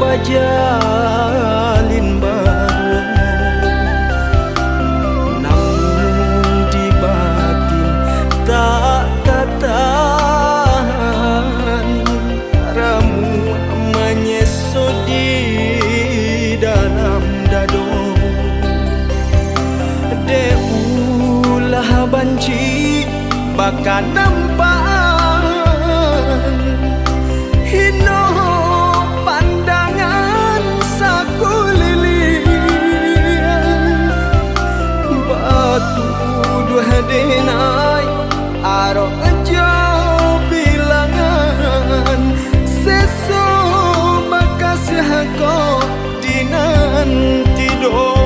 pajalin bareng, namun di batin tak tertahan. Ramu menyesut di dalam dado, deulah banci bakal nampan hino pandangan sakulilian. Batu dua denai aro jauh bilangan, seso makasih kau dinanti do.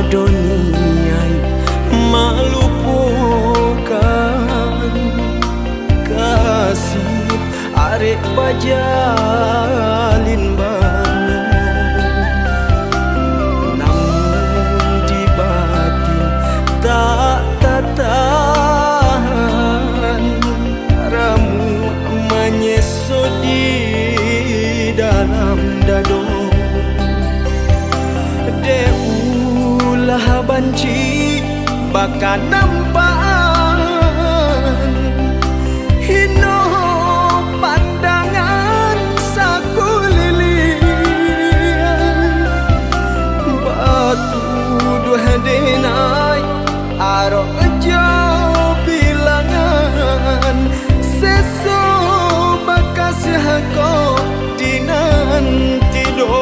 Doniai melupukan kasih arek pajalin bareng, namun di batin tak tertahan. Ramu menyesut di dalam dado, deulah banci bakal nampan hino pandangan sakulilian. Batu dua denai aro jauh bilangan, seso makasih kau dinanti do.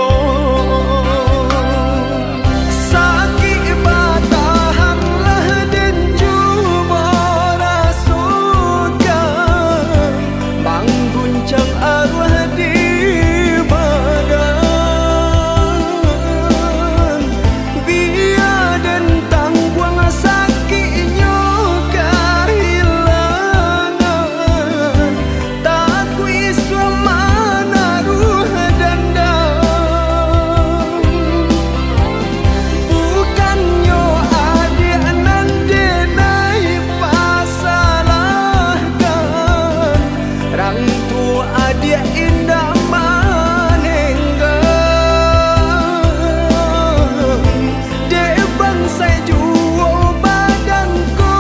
Saya jual badanku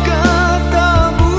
katamu.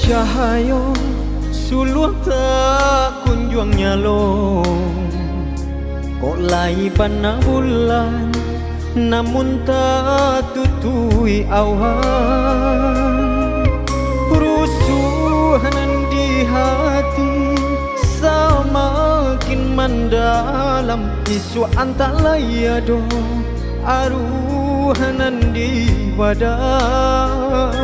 Cahaya suluh tak kunjung nyalo, kok lai panah bulan namun tak tutui awan. Rusuhan di hati semakin mendalam, isu antak layado aruhanan di badan.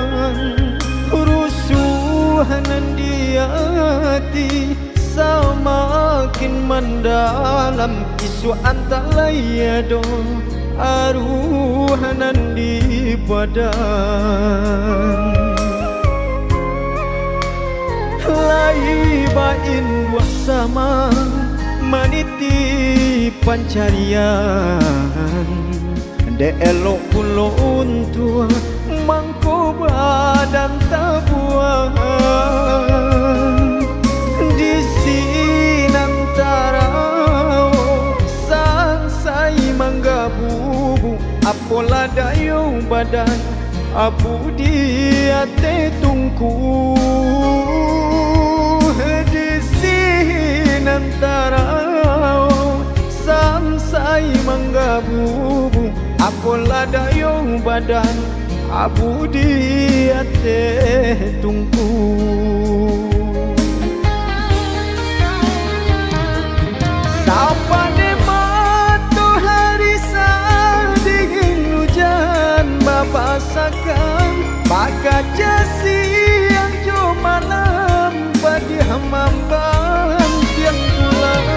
Rusuhan di hati semakin mendalam, isu antak layado aruhanan di badan. Lai bain dua sama maniti pancarian, de elok pulo untua mangko badan tabuan. Di sinantara sangsai mangga bubu, apola dayo badan abu di ate tungku. Di sinantara sangsai mangga bubu, apola dayo badan abu di ate tungku. Sapane matahari dingin hujan bapasakan, bakaca siang jo malam padi hamamban tiang tulang.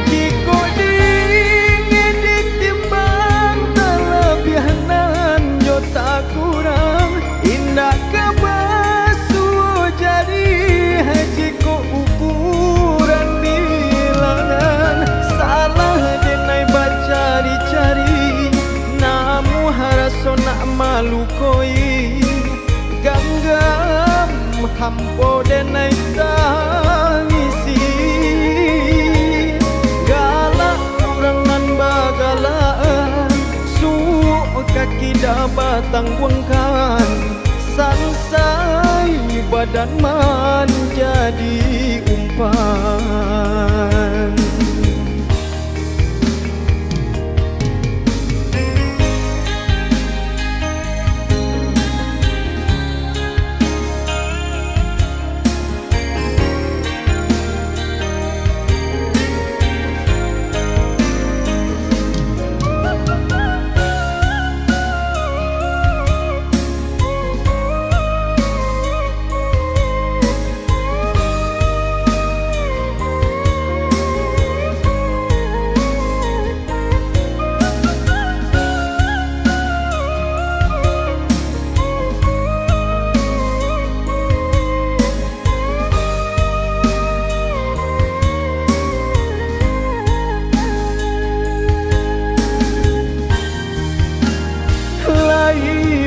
Jiko dingin ditimbang terlebihanan jo tak kurang, indah kebasuh jadi jiko ukuran bilangan. Salah denai bacari-cari namu haraso nak malu koi, ganggam hampo denai tangisi. Galak urangan bagalaan suuk kaki dabatang buangkan, sangsai badan man jadi umpan.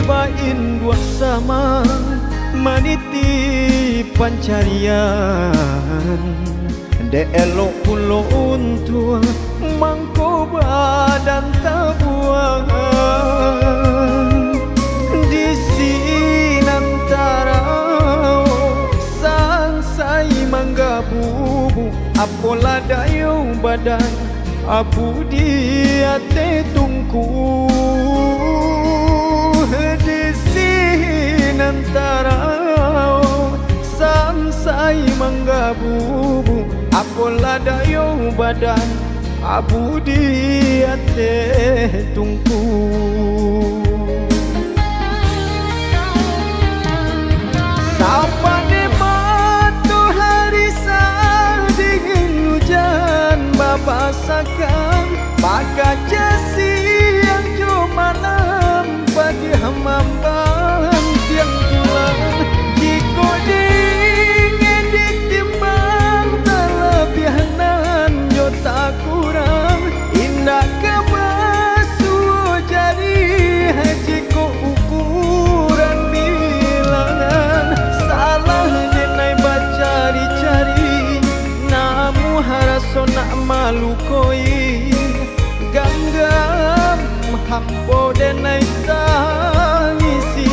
Bain dua sama maniti pancarian, de elok pulo untua mangko badan tabuan. Di sinantara sangsai mangga bubu, apola dayo badan abu di ate tungku. Di sinantara sangsai mangga bubu, apola dayo badan abu di ate tungku. Sapane matahari dingin hujan bapasakan, bakaca siang jo malam padi hamamban tiang tulang. Jiko dingin ditimbang terlebihanan jo tak kurang, indah kebasuh jadi jiko ukuran bilangan. Salah denai bacari-cari namu haraso nak malu koi, ganggam hampo denai tangisi.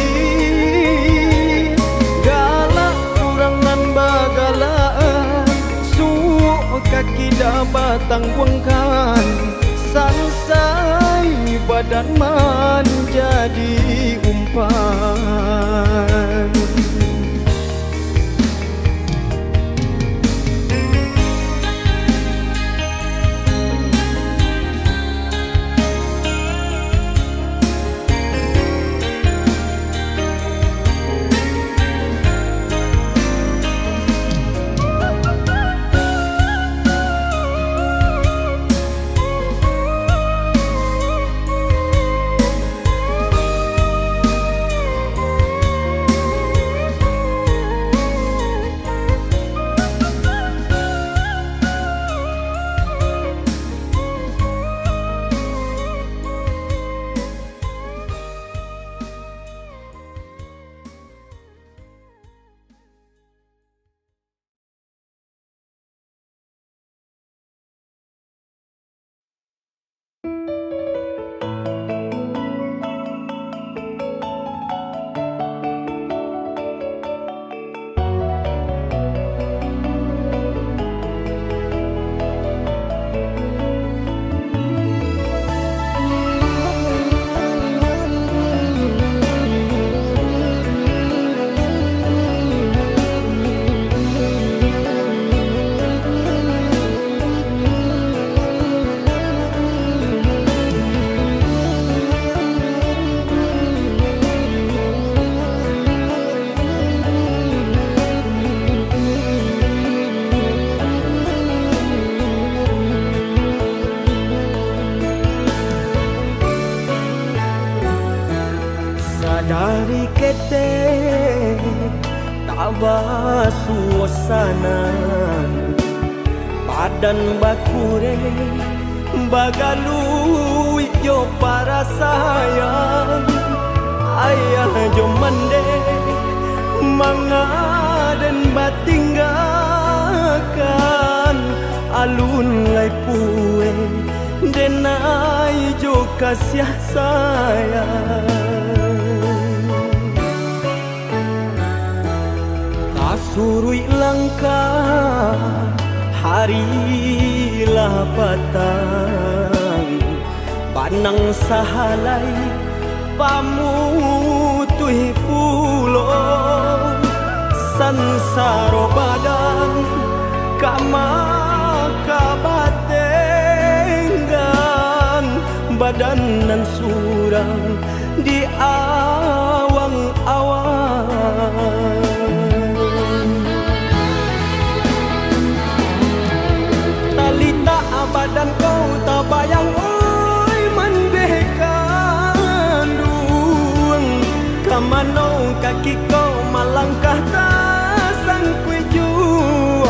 Galak urang batang wengkan, sansai badan menjadi umpan. Dari ketek tabah suasana, badan bakure bagalui jo para sayang. Ayah jo mande mangaden batinggakan, alun lai pue denai jo kasih sayang. Surui langkah harilah patang, panang sahalai pamutuhi pulo, sansaro badan kama kabatenggan, badan nan surang di awang-awang. Badan kau tak bayang, oi mandekan ruang, kamano kaki kau malangkah tak sangkui juang,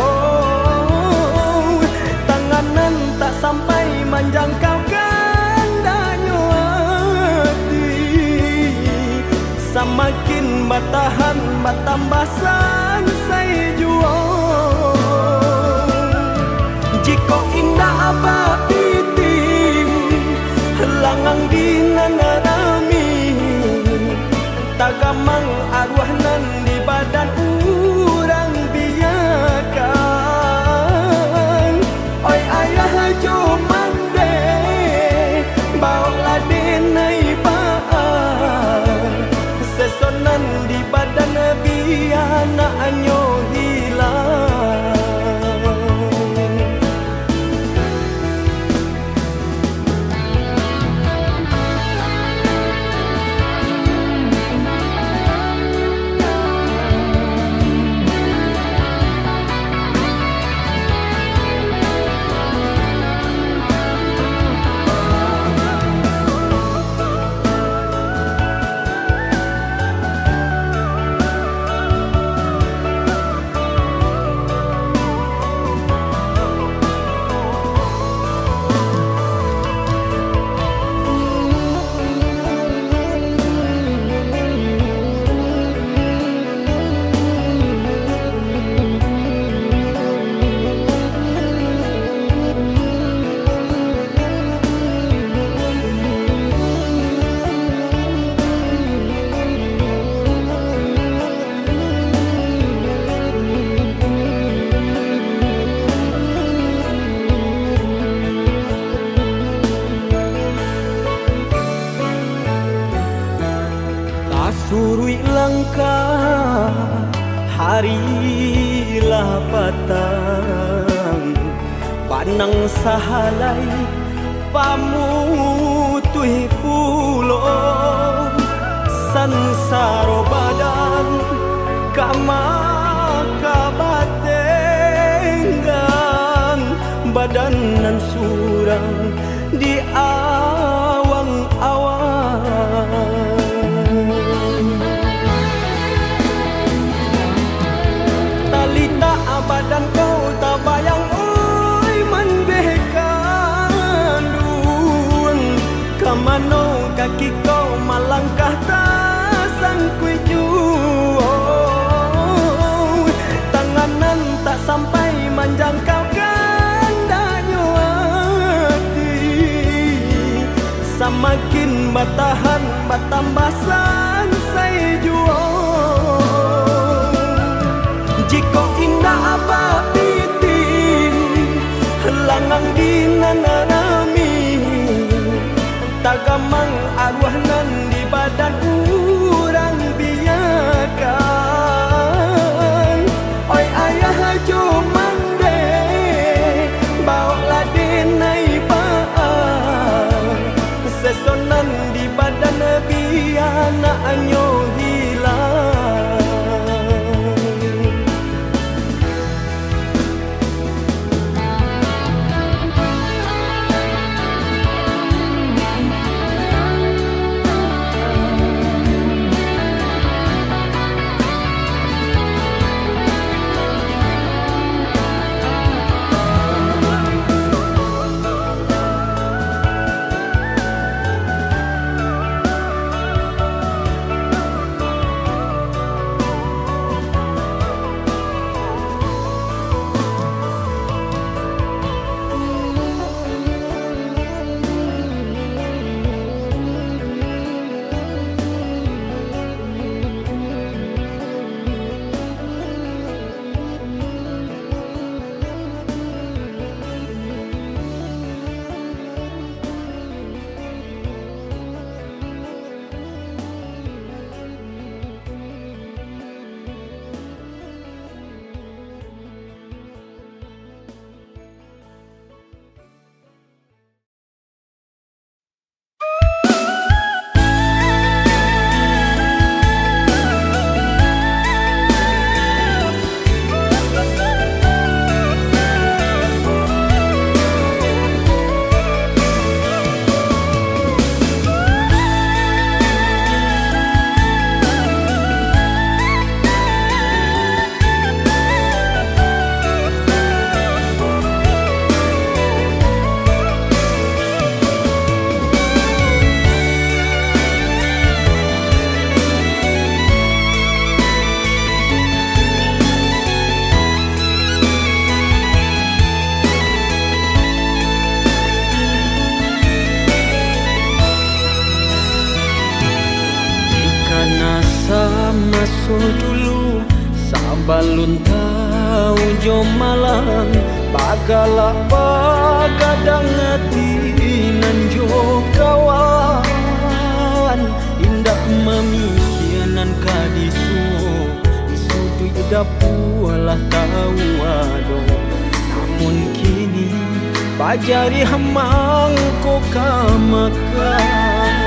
tanganan tak sampai menjangkau kandanya hati, semakin batahan batambah sansai juang. Jika indah apa piti langang dinanarami, tagamang arwah nan di badan urang biakan. Oi ayah jo mande bawa denai baan, sesonan di badan biana anyo hilang. patang panang sahalai pamutui pulo sansaro badan kama kabatenggang badan nan surang di awang-awang talita badan kau tak bayang oi manbekan duang kamano kaki kau malangkah tak sangkui juang tanganan tak sampai menjangkau kandanya hati semakin bertahan bertambah sansai juang jika indah apa piti langang di nananami tagamang arwah nan di badan urang biarkan oi ayah jomande bawa denai baan sesonan di badan biana anyo hilang dulu sabalun tahu jom malam bagala pagadang hati nan jo kawan indak mamikianan kadisu isudu dapualah tahu ado namun kini bajari hamang ko kamakan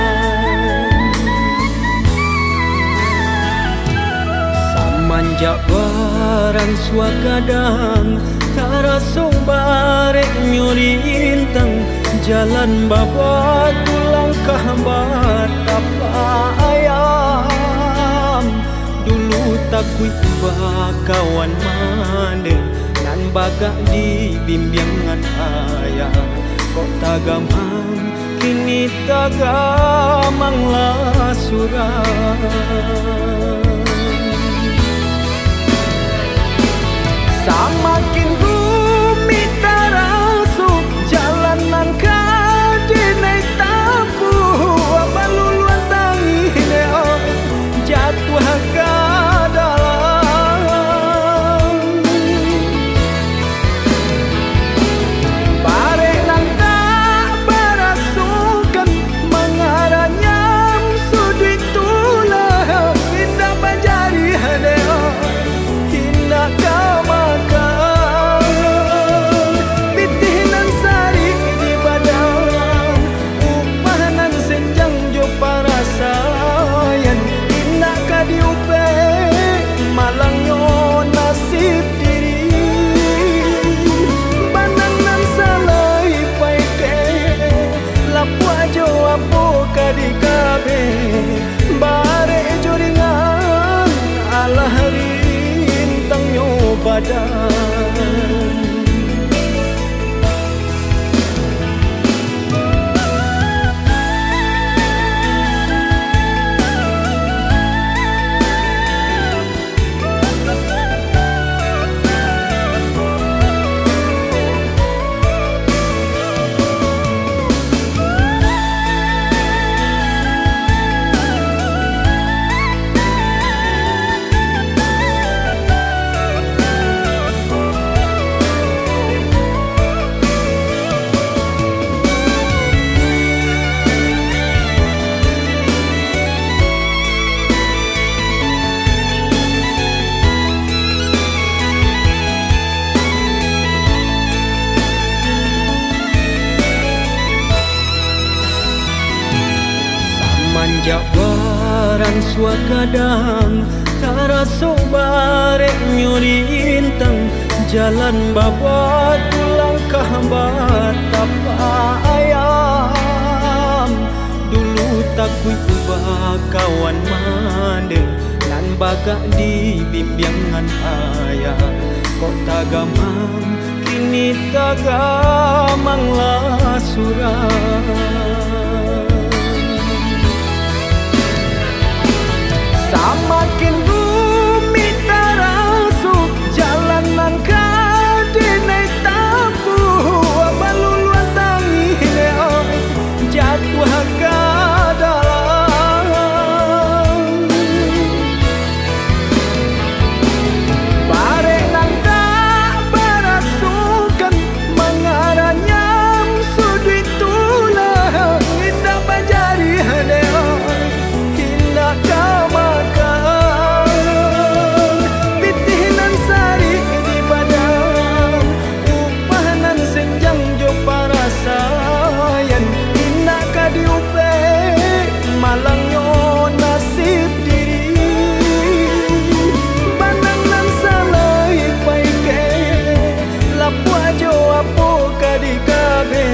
manjak barang suagadang tarasong barek nyurintang jalan babat langkah batapa ayam dulu takui bakawan mande nan bagak di bimbingan ayah kok tagamang kini tagamang lah surah samakin rumit terasuk jalanan kadinai tabu baluluan tangi jatuh ke dalam bare nang tak berasukan mengaranyam sudut tulah indah badan. Manjak baran suakadang taraso barek nyurintang jalan babat langkah batapa ayam dulu takui kawan mande nan bagak di bimbingan ayah kok tagamang kini tagamang lah surah. Samakin rumit tarasu jalanan kadinai tabu baluluan tangi leo jatuh ke dalam bareng nang tak berasukan mengaranya sudut tulah indah bajari leo indah kama malangnya nasib diri banang nan salai paike lapu ajo apo kadikabe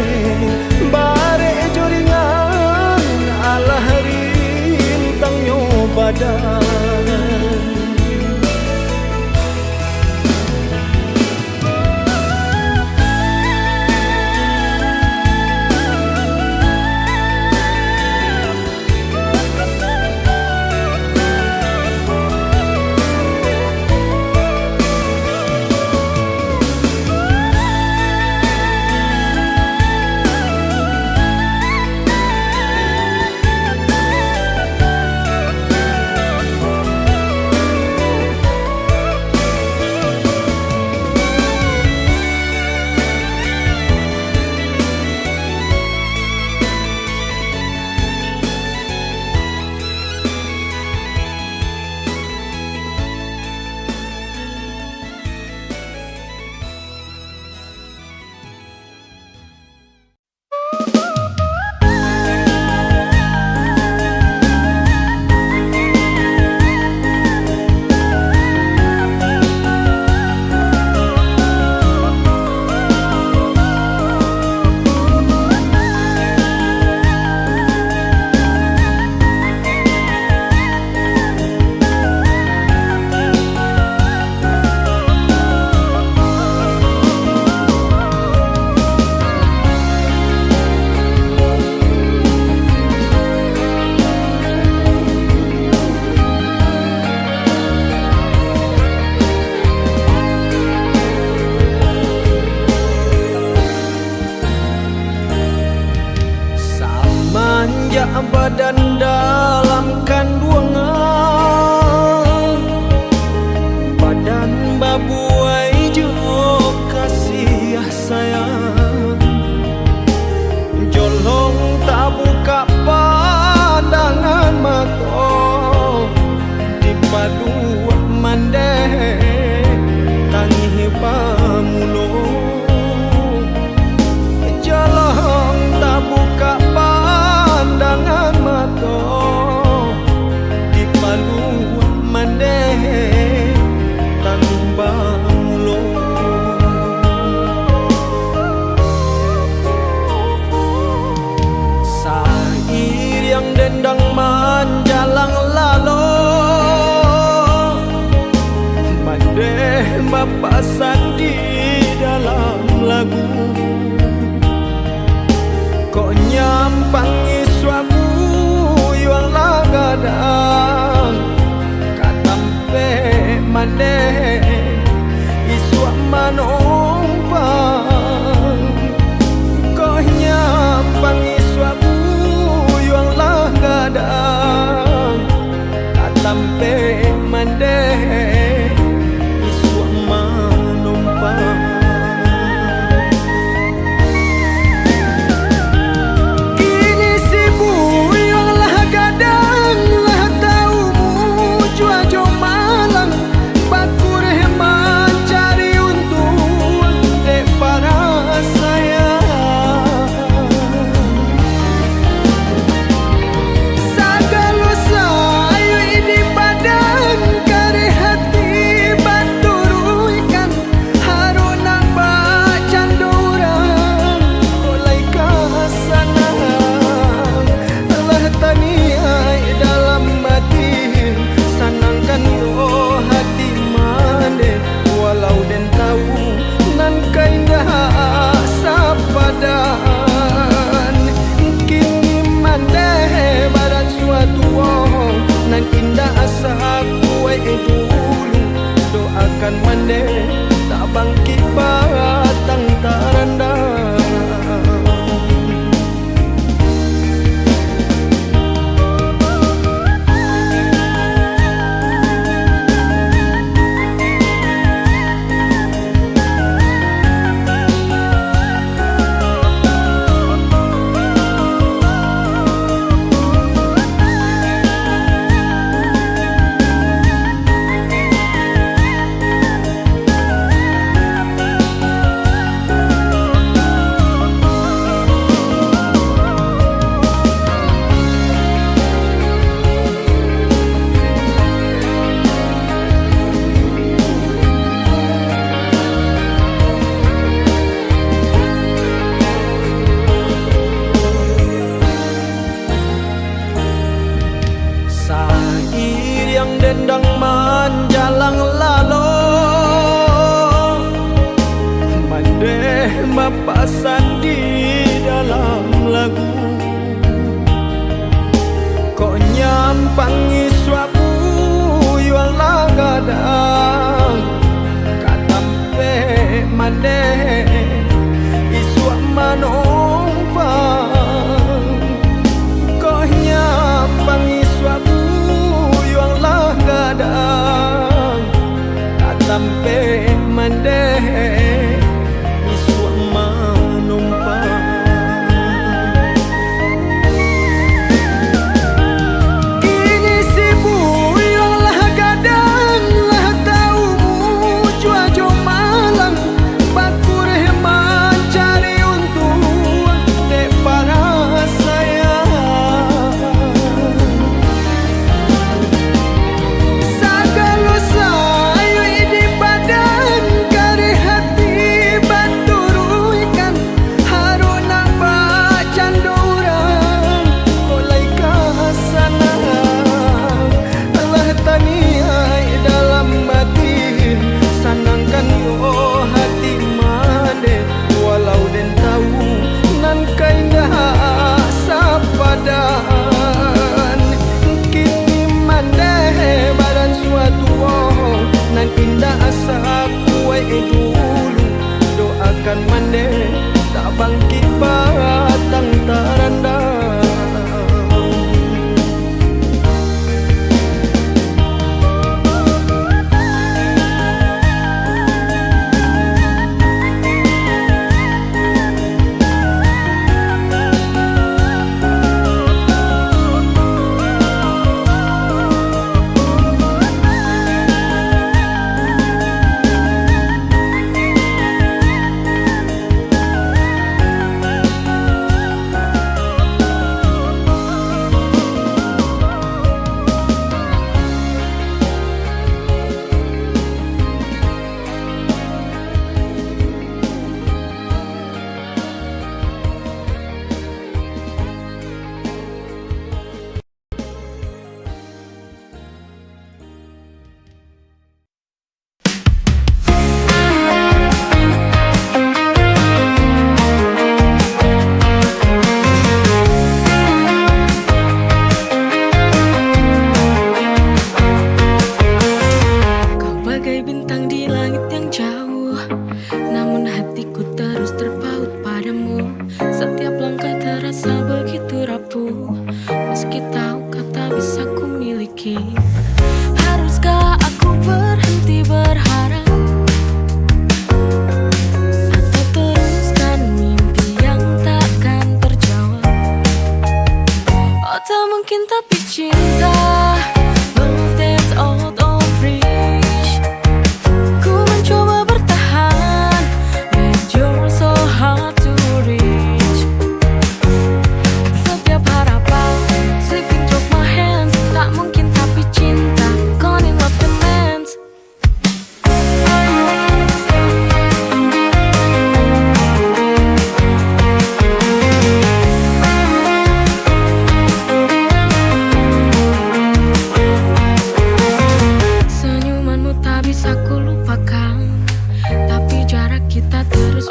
bare joringan ala rintangnya badan. Badan dalam kandungan badan babuai jo kasih sayang jolong tak buka pandangan mata di padu mandeh tangi pamulo jolong tak buka pandangan mata di palu mandeh tangbang lo sair yang dendang manjalang lalo mandeh papasan di dalam lagu. Kok nyampangi suamu yang lagadang katampe mane iswa manompang. Kok nyampangi suamu yang lagadang katampe mane iswa manompang. Nan indah asa aku dulu doakan mande tak bangkit batang tarandang. Yang dendang menjalang lalu mandeh mapasan di dalam lagu. Kok nyampangi suamu yang lagadang katampe mandeh iswa manompang. Kok nyampangi suamu gadang katampe mande iswa manompang. Kini sibu yang lah gadang lah taumu jua jo malang bakur hemat cari untung dek para sayang. Sagalo sayo di badan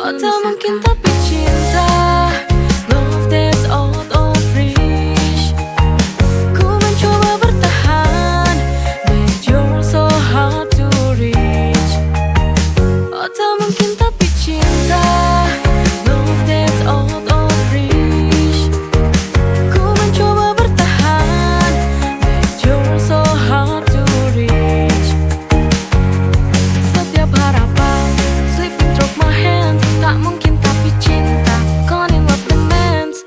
Oh tak mungkin tapi cinta, love that's out of reach. Ku mencoba bertahan, but you're so hard to reach. Oh tak mungkin tapi cinta, love that's out of reach. Ku mencoba bertahan, but you're so hard to reach. Setiap harapan slipping through my hands, tak mungkin tapi cinta, calling love demands.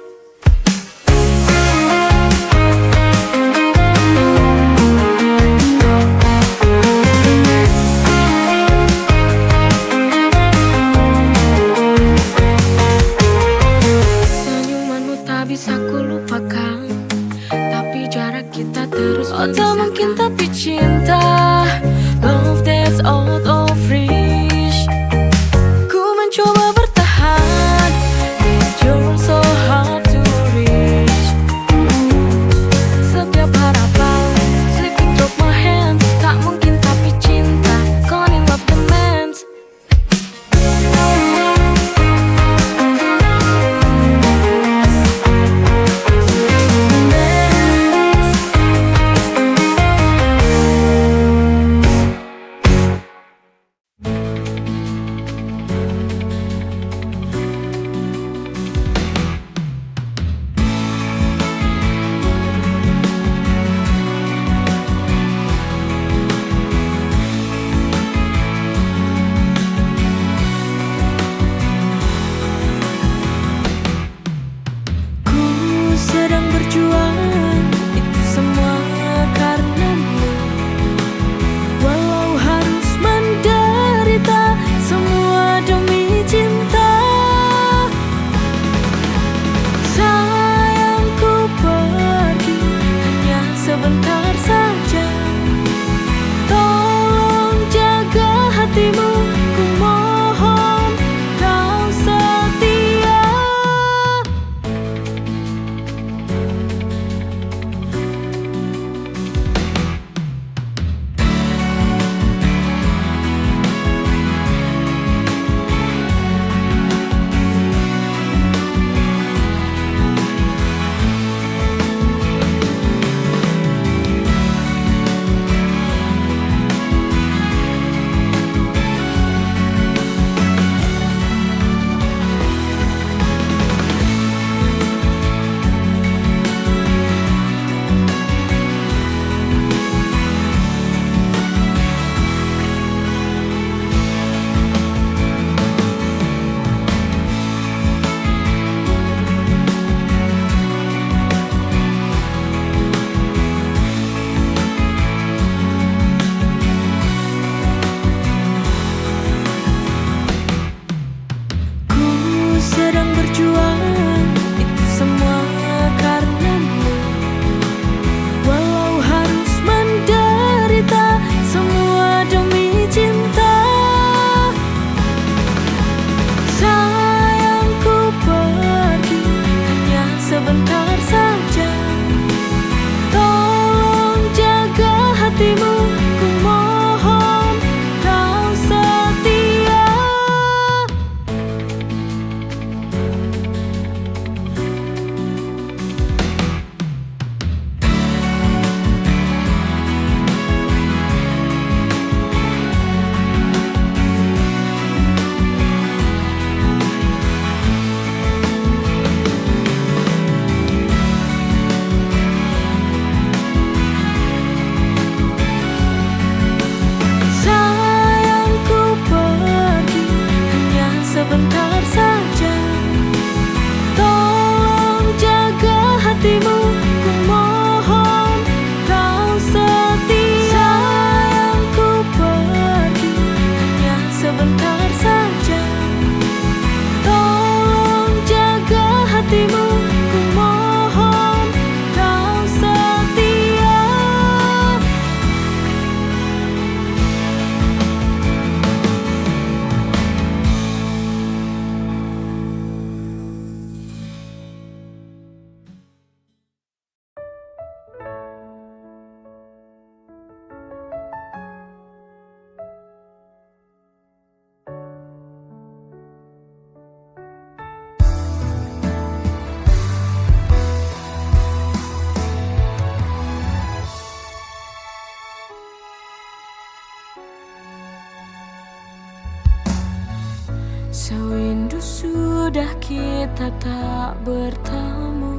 Sewindu sudah kita tak bertemu.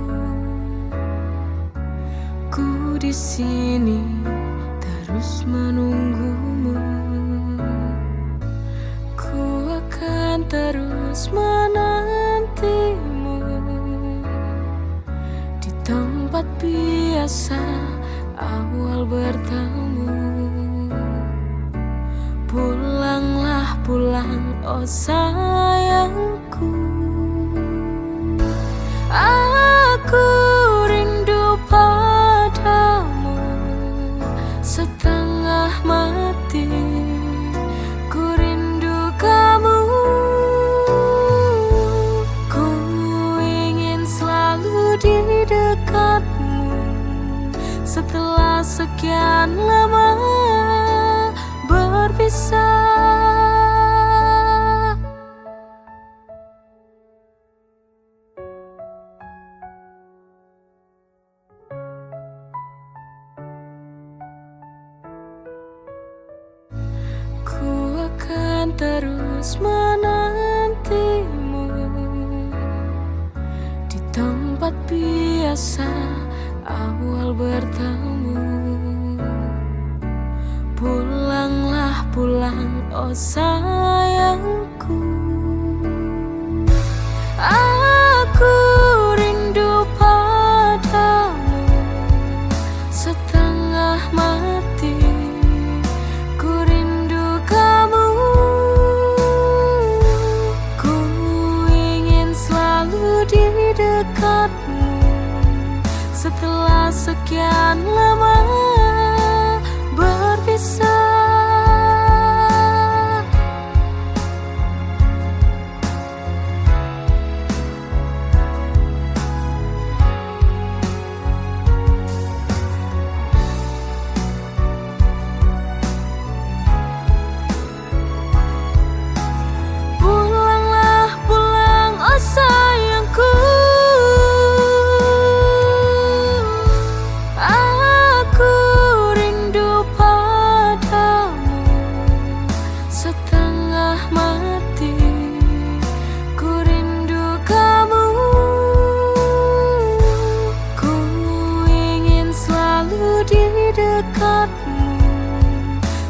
Ku di sini terus menunggumu. Ku akan terus menantimu di tempat biasa awal bertemu. Pulanglah pulang, oh sayangku. Aku rindu padamu setengah mati. Ku rindu kamu. Ku ingin selalu di dekatmu setelah sekian lama berpisah. Ku akan terus menantimu di tempat biasa awal bertemu. Pulanglah pulang, oh sayangku. Aku rindu padamu setengah mati. Ku rindu kamu. Ku ingin selalu di dekatmu setelah sekian lama berpisah. Pulanglah pulang, oh sayangku. Aku rindu padamu setengah mati. Ku rindu kamu. Ku ingin selalu di dekatmu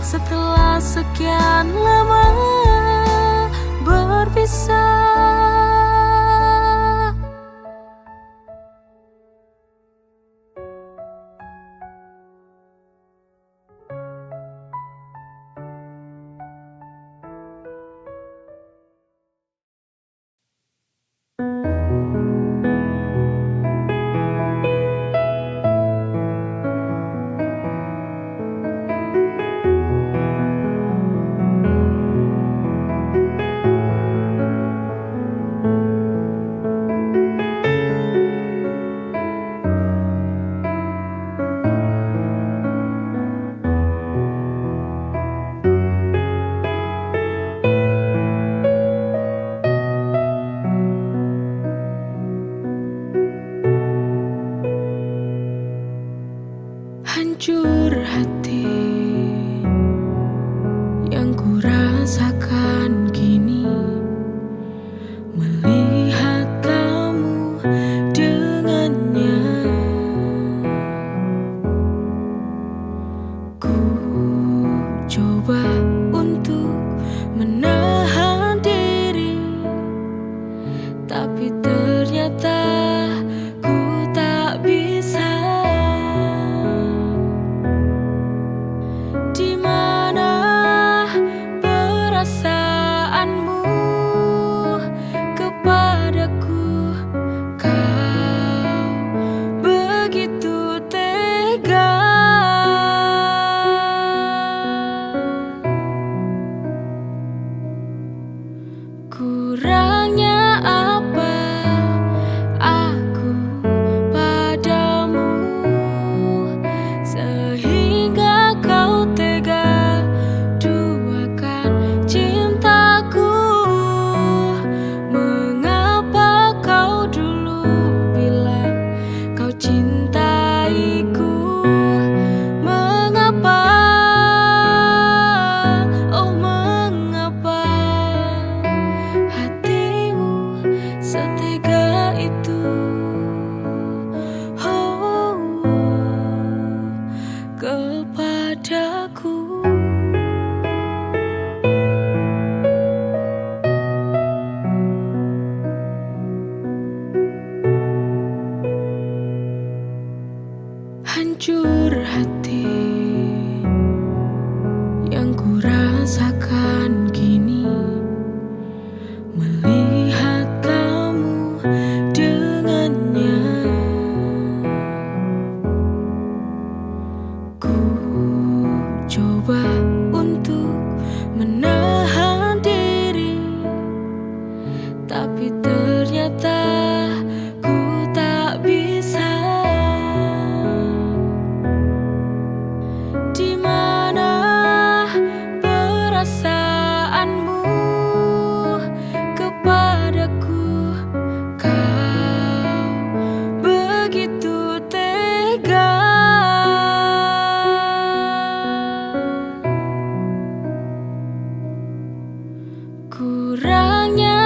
setelah sekian lama berpisah. Hancur hati yang ku rasakan kini melihat kamu dengannya. Ku coba untuk menahan diri, tapi ternyata ku tak bisa. Di mana perasaanmu kepadaku? Kau begitu tega. Kurangnya apa aku padamu sehingga kau tega duakan cintaku? Mengapa kau dulu bilang kau cintaiku? Mengapa? Oh mengapa sayangnya